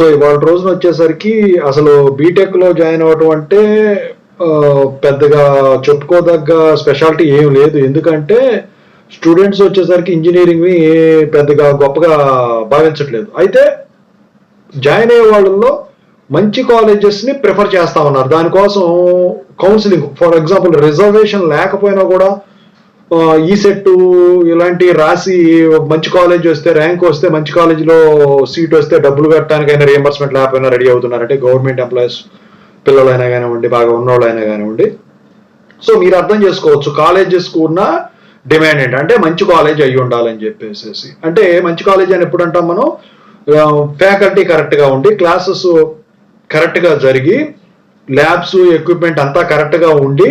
So ఇవాళ రోజున వచ్చేసరికి అసలు బీటెక్లో జాయిన్ అవ్వటం అంటే పెద్దగా చెప్పుకోదగ్గ స్పెషాలిటీ ఏం లేదు. ఎందుకంటే స్టూడెంట్స్ వచ్చేసరికి ఇంజనీరింగ్ని పెద్దగా గొప్పగా భావించట్లేదు. అయితే జాయిన్ అయ్యే వాళ్ళల్లో మంచి కాలేజెస్ని ప్రిఫర్ చేస్తా ఉన్నారు. దానికోసం కౌన్సిలింగ్, ఫర్ ఎగ్జాంపుల్ రిజర్వేషన్ లేకపోయినా కూడా ఈ సెట్ ఇలాంటి రాసి మంచి కాలేజ్ వస్తే, ర్యాంక్ వస్తే, మంచి కాలేజీలో సీట్ వస్తే డబ్బులు కట్టడానికైనా రియంబర్స్మెంట్ లేకపోయినా రెడీ అవుతున్నారంటే గవర్నమెంట్ ఎంప్లాయీస్ పిల్లలైనా కానివ్వండి, బాగా ఉన్నోళ్ళైనా కానివ్వండి. సో మీరు అర్థం చేసుకోవచ్చు కాలేజెస్కు ఉన్న డిమాండ్ ఏంటి అంటే మంచి కాలేజ్ అయ్యి ఉండాలని చెప్పేసి. అంటే మంచి కాలేజ్ అని ఎప్పుడు అంటాం మనం, ఫ్యాకల్టీ కరెక్ట్గా ఉండి, క్లాసెస్ కరెక్ట్గా జరిగి, ల్యాబ్స్ ఎక్విప్మెంట్ అంతా కరెక్ట్గా ఉండి,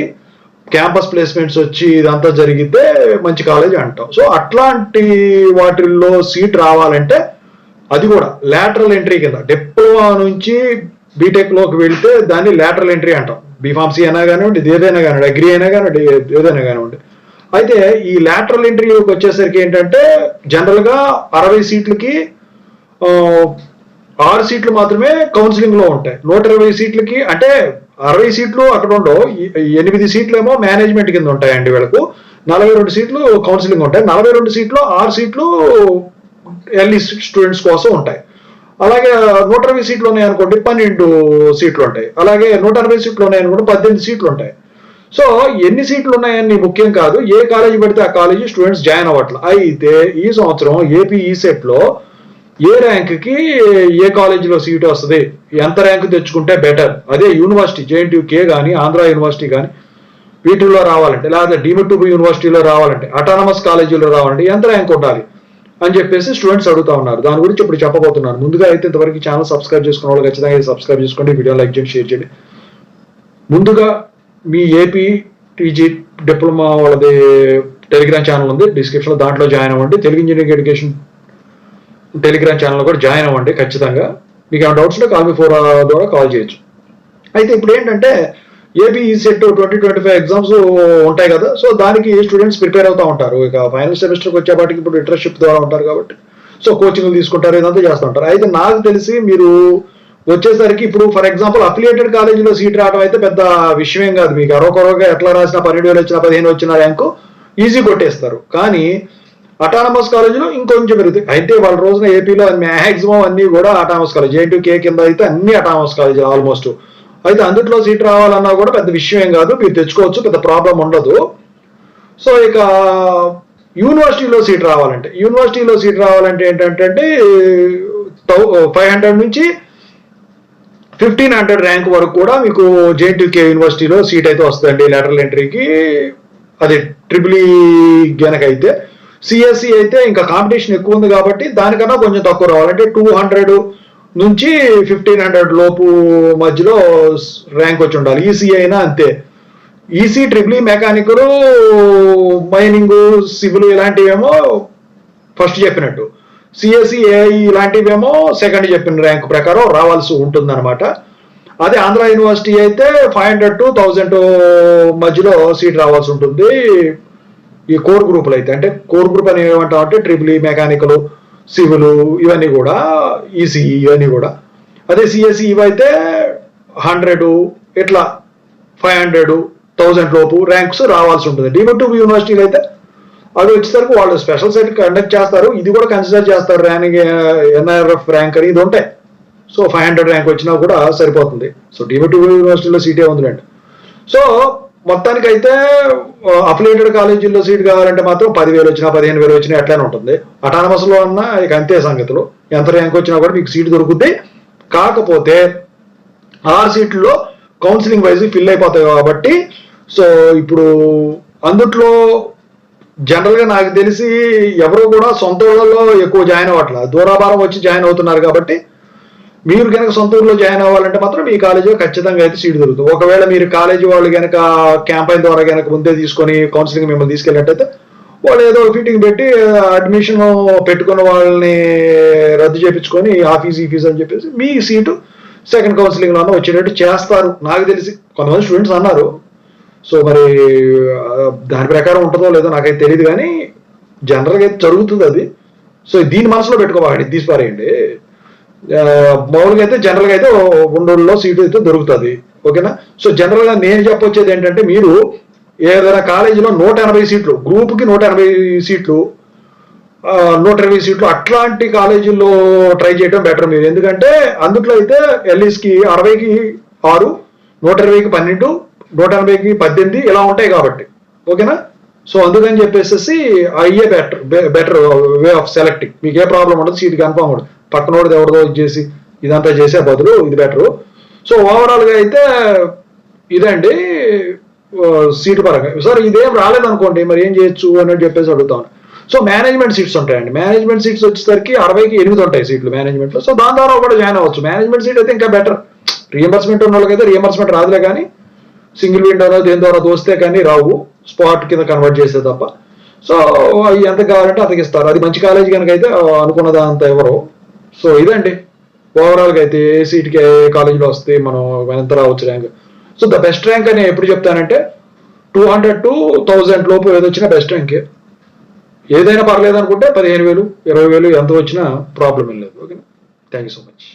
క్యాంపస్ ప్లేస్మెంట్స్ వచ్చి ఇదంతా జరిగితే మంచి కాలేజ్ అంటాం. సో అట్లాంటి వాటిల్లో సీట్ రావాలంటే అది కూడా లాటరల్ ఎంట్రీ కింద, డిప్లొమా నుంచి బీటెక్లోకి వెళ్తే దాన్ని లాటరల్ ఎంట్రీ అంటాం. బీఫార్మసీ అయినా కానివ్వండి, ఇది ఏదైనా కానివ్వండి, అగ్రి అయినా కానివ్వండి, ఏదైనా కానివ్వండి. అయితే ఈ లాటరల్ ఎంట్రీకి వచ్చేసరికి ఏంటంటే జనరల్గా 60 సీట్లకి 6 సీట్లు మాత్రమే కౌన్సిలింగ్లో ఉంటాయి. 120 సీట్లకి అంటే 60 సీట్లు అక్కడ ఉండవు, 8 సీట్లు ఏమో మేనేజ్మెంట్ కింద ఉంటాయండి వీళ్ళకు. 42 సీట్లు కౌన్సిలింగ్ ఉంటాయి. 42 సీట్లు 6 సీట్లు ఎల్ఈ స్టూడెంట్స్ కోసం ఉంటాయి. అలాగే 120 సీట్లు ఉన్నాయనుకోండి 12 సీట్లు ఉంటాయి. అలాగే 160 సీట్లు ఉన్నాయనుకోండి 18 సీట్లు ఉంటాయి. సో ఎన్ని సీట్లు ఉన్నాయని ముఖ్యం కాదు, ఏ కాలేజీ పెడితే ఆ కాలేజీ స్టూడెంట్స్ జాయిన్ అవ్వట్ల. అయితే ఈ సంవత్సరం ఏపీ ఈసెట్లో ఏ ర్యాంక్కి ఏ కాలేజీలో సీట్ వస్తుంది, ఎంత ర్యాంకు తెచ్చుకుంటే బెటర్, అదే యూనివర్సిటీ జేఎన్టీయూకే కానీ ఆంధ్ర యూనివర్సిటీ కానీ వీటిల్లో రావాలంటే, లేదా డీమ్డ్ యూనివర్సిటీలో రావాలంటే, అటానమస్ కాలేజీలో రావాలంటే ఎంత ర్యాంక్ ఉండాలి అని చెప్పేసి స్టూడెంట్స్ అడుగుతా ఉన్నారు. దాని గురించి ఇప్పుడు చెప్పబోతున్నాను. ముందుగా అయితే ఇంతవరకు ఛానల్ సబ్స్క్రైబ్ చేసుకున్న వాళ్ళు ఖచ్చితంగా సబ్స్క్రైబ్ చేసుకోండి, వీడియో లైక్ చేయండి, షేర్ చేయండి. ముందుగా మీ ఏపీ టీజీ డిప్లొమా వాళ్ళది టెలిగ్రామ్ ఛానల్ ఉంది డిస్క్రిప్షన్లో, దాంట్లో జాయిన్ అవ్వండి. Telugu engineering education Telegram channel కూడా జాయిన్ అవ్వండి ఖచ్చితంగా. మీకు ఏమైనా డౌట్స్ ఉంటే కాల్ 4 ద్వారా కాల్ చేయొచ్చు. అయితే ఇప్పుడు ఏంటంటే ఏపీ ఈసెట్ 2025 ఎగ్జామ్స్ ఉంటాయి కదా, సో దానికి స్టూడెంట్స్ ప్రిపేర్ అవుతూ ఉంటారు. ఇక ఫైనల్ సెమిస్టర్కి వచ్చేపాటికి ఇప్పుడు ఇంటర్న్షిప్ ద్వారా ఉంటారు కాబట్టి సో కోచింగ్లు తీసుకుంటారు, ఇదంతా చేస్తూ ఉంటారు. అయితే నాకు తెలిసి మీరు వచ్చేసరికి ఇప్పుడు ఫర్ ఎగ్జాంపుల్ అఫిలియేటెడ్ కాలేజీలో సీట్ రావడం అయితే పెద్ద విషయం కాదు. మీకు అరొకరొకగా ఎట్లా రాసినా 12,000 వచ్చినా 15 వచ్చిన ర్యాంకు ఈజీ కొట్టేస్తారు. కానీ అటానమస్ కాలేజీలో ఇంకొంచెం పెరుగుతాయి. అయితే వాళ్ళ రోజున ఏపీలో మ్యాక్సిమం అన్ని కూడా అటానమస్ కాలేజ్, జేఎన్టీయూకే కింద అయితే అన్ని అటానమస్ కాలేజీలు ఆల్మోస్ట్. అయితే అందుట్లో సీట్ రావాలన్నా కూడా పెద్ద విషయం ఏం కాదు, మీరు తెచ్చుకోవచ్చు, పెద్ద ప్రాబ్లం ఉండదు. సో ఇక యూనివర్సిటీలో సీట్ రావాలంటే ఏంటంటే 500 నుంచి 1500 ర్యాంక్ వరకు కూడా మీకు జేఎన్టీయూకే యూనివర్సిటీలో సీట్ అయితే వస్తుందండి లాటరల్ ఎంట్రీకి. అది ట్రిపుల్ గనకైతే. సిఎస్సి అయితే ఇంకా కాంపిటీషన్ ఎక్కువ ఉంది కాబట్టి దానికన్నా కొంచెం తక్కువ రావాలంటే 200 నుంచి 1500 లోపు మధ్యలో ర్యాంక్ వచ్చి ఉండాలి. ఈసీ అయినా అంతే. EC, triple mechanical, mining, civil ఇలాంటివేమో ఫస్ట్ చెప్పినట్టు, సిఎస్సి, ఏఐ ఇలాంటివేమో సెకండ్ చెప్పిన ర్యాంక్ ప్రకారం రావాల్సి ఉంటుందన్నమాట. అదే ఆంధ్ర యూనివర్సిటీ అయితే 500 to 1000 మధ్యలో సీట్ రావాల్సి ఉంటుంది. ఈ కోర్ గ్రూపులు అయితే, అంటే కోర్ గ్రూప్ అని ఏమంటాం అంటే ట్రిపుల్ మెకానికల్, సివిల్ ఇవన్నీ కూడా, ఈసీఈ ఇవన్నీ కూడా. అదే సిఎస్సి ఇవైతే 100 ఇట్లా 500, 1000 లోపు ర్యాంక్స్ రావాల్సి ఉంటుంది. డీమ్డ్ యూనివర్సిటీలు అయితే అది వచ్చేసరికి వాళ్ళు స్పెషల్ సెట్ కండక్ట్ చేస్తారు, ఇది కూడా కన్సిడర్ చేస్తారు, ర్యాంక్ ఎన్ఆర్ఎఫ్ ర్యాంక్ అని ఇది ఉంటాయి. సో 500 ర్యాంక్ వచ్చినా కూడా సరిపోతుంది. సో డీమ్డ్ యూనివర్సిటీలో సీటే ఉందిలేండి. సో మొత్తానికైతే అఫిలియేటెడ్ కాలేజీల్లో సీట్ కావాలంటే మాత్రం 10,000 వచ్చినా 15,000 వచ్చినా ఎట్లానే ఉంటుంది. అటానమస్లో అన్నా ఇక అంతే సంగతులు, ఎంత ర్యాంక్ వచ్చినా కూడా మీకు సీట్ దొరుకుద్ది. కాకపోతే 6 సీట్లలో కౌన్సిలింగ్ వైజ్ ఫిల్ అయిపోతాయి కాబట్టి సో ఇప్పుడు అందుట్లో జనరల్గా నాకు తెలిసి ఎవరు కూడా సొంత ఊళ్ళలో ఎక్కువ జాయిన్ అవ్వట్లేదు, దూరాభారం వచ్చి జాయిన్ అవుతున్నారు. కాబట్టి మీరు కనుక సొంత ఊర్లో జాయిన్ అవ్వాలంటే మాత్రం మీ కాలేజీలో ఖచ్చితంగా అయితే సీట్ దొరుకుతుంది. ఒకవేళ మీరు కాలేజీ వాళ్ళు కనుక క్యాంపైన్ ద్వారా కనుక ముందే తీసుకొని కౌన్సిలింగ్ మిమ్మల్ని తీసుకెళ్ళినట్టయితే వాళ్ళు ఏదో ఫిట్టింగ్ పెట్టి అడ్మిషన్ పెట్టుకున్న వాళ్ళని రద్దు చేయించుకొని ఆ ఫీజు ఈ ఫీజు అని చెప్పేసి మీ సీటు సెకండ్ కౌన్సిలింగ్లో వచ్చేటట్టు చేస్తారు నాకు తెలిసి. కొంతమంది స్టూడెంట్స్ అన్నారు. సో మరి దాని ప్రకారం ఉంటుందో లేదో నాకైతే తెలియదు, కానీ జనరల్గా అయితే జరుగుతుంది అది. సో దీన్ని మనసులో పెట్టుకోవాలండి, తీసిపారేయండి. మామూలుగా అయితే జనరల్గా అయితే ఉండూరులో సీటు అయితే దొరుకుతుంది. ఓకేనా. సో జనరల్గా నేను చెప్పొచ్చేది ఏంటంటే, మీరు ఏదైనా కాలేజీలో 180 సీట్లు, గ్రూప్కి 180 సీట్లు, 120 సీట్లు అట్లాంటి కాలేజీల్లో ట్రై చేయడం బెటర్ మీరు. ఎందుకంటే అందుట్లో అయితే ఎల్ఈస్కి 60కి 6, 120కి 12, 180కి 18 ఇలా ఉంటాయి కాబట్టి. ఓకేనా. సో అందుకని చెప్పేసి అయ్యే బెటర్ వే ఆఫ్ సెలెక్టింగ్. మీకు ఏ ప్రాబ్లం ఉండదు, సీట్ కన్ఫామ్ ఉండదు. పక్కనోడిది ఎవరిదో చేసి ఇదంతా చేసే బదులు ఇది బెటరు. సో ఓవరాల్గా అయితే ఇదండి సీటు పరంగా. సార్ ఇదేం రాలేదనుకోండి మరి ఏం చేయొచ్చు అని చెప్పేసి అడుగుతాను. సో మేనేజ్మెంట్ సీట్స్ ఉంటాయండి. మేనేజ్మెంట్ సీట్స్ వచ్చేసరికి 60కి 8 ఉంటాయి సీట్లు మేనేజ్మెంట్లో. సో దాని ద్వారా కూడా జాయిన్ అవ్వచ్చు. మేనేజ్మెంట్ సీట్ అయితే ఇంకా బెటర్. రీఎంబర్స్మెంట్ ఉన్న వాళ్ళకైతే రీఎంబర్స్మెంట్ రాదులే, కానీ సింగిల్ విండోలో దేని ద్వారా దోస్తే కానీ రావు, స్పాట్ కింద కన్వర్ట్ చేస్తే తప్ప. సో అవి ఎంత కావాలంటే అంతకి ఇస్తారు. అది మంచి కాలేజ్ కనుక అయితే అనుకున్నదా అంత ఎవరు. సో ఇదండి ఓవరాల్గా అయితే ఏ సీట్కి ఏ కాలేజీలో వస్తే మనం ఎంత రావచ్చు rank. So the best rank అని ఎప్పుడు చెప్తానంటే 200 to 1000 లోపు ఏదొచ్చినా బెస్ట్ ర్యాంక్. ఏదైనా పర్లేదు అనుకుంటే 15,000, 20,000 ఎంత వచ్చినా ప్రాబ్లం ఏం లేదు. Okay, thank you so much.